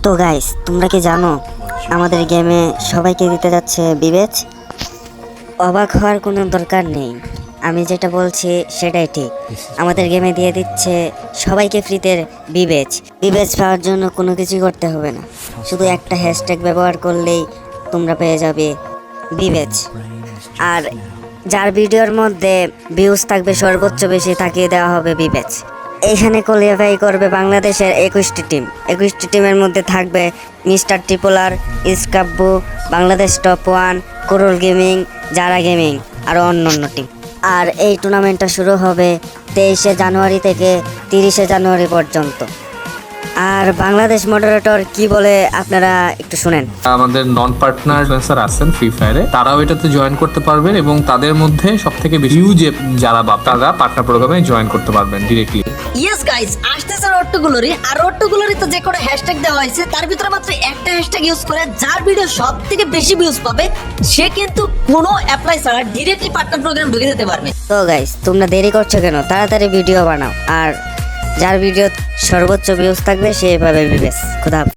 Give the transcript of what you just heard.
তো গাইস, তোমরা কি জানো আমাদের গেমে সবাইকে দিতে যাচ্ছে বিবেচ? অবাক হওয়ার কোনো দরকার নেই, আমি যেটা বলছি সেটাই ঠিক। আমাদের গেমে দিয়ে দিচ্ছে সবাইকে ফ্রিতে বিবেচ। বিবেচ পাওয়ার জন্য কোনো কিছুই করতে হবে না, শুধু একটা হ্যাশট্যাগ ব্যবহার করলেই তোমরা পেয়ে যাবে বিবেচ। আর যার ভিডিওর মধ্যে ভিউজ থাকবে সর্বোচ্চ বেশি তাকিয়ে দেওয়া হবে বিবেচ। এইখানে কোয়ালিফাই করবে বাংলাদেশের 21টি টিম। 21টি টিমের মধ্যে থাকবে মিস্টার ট্রিপলার, স্কাব্বু, Bangladesh top one, Coral gaming, Zara gaming আরও অন্য টিম। আর এই টুর্নামেন্টটা শুরু হবে 23শে জানুয়ারি থেকে 30শে জানুয়ারি পর্যন্ত। আর বাংলাদেশ মডারেটর কি বলে আপনারা একটু শুনেন। আমাদের নন পার্টনার ইনফ্লুয়েন্সার আছেন ফ্রি ফায়ারে, তারাও এটাতে জয়েন করতে পারবেন এবং তাদের মধ্যে সবথেকে বেশি যে যারা তারা পার্টনার প্রোগ্রামে জয়েন করতে পারবেন ডিরেক্টলি। ইয়েস গাইস, আসতেছে রোড টু গ্লোরি। আর রোড টু গ্লোরিতে যে কোনো হ্যাশট্যাগ দেওয়া হয়েছে তার ভিতরে মাত্র একটা হ্যাশট্যাগ ইউজ করে যার ভিডিও সব থেকে বেশি ভিউজ পাবে সে কিন্তু কোনো অ্যাপ্লাই ছাড়া ডিরেক্টলি পার্টনার প্রোগ্রাম ঢুকে যেতে পারবে। তো গাইস, তোমরা দেরি করছো কেন? তাড়াতাড়ি ভিডিও বানাও, আর যার ভিডিও সর্বোচ্চ ভিউজ থাকবে সে পাবে বিবেচ। খুদা হাফেজ।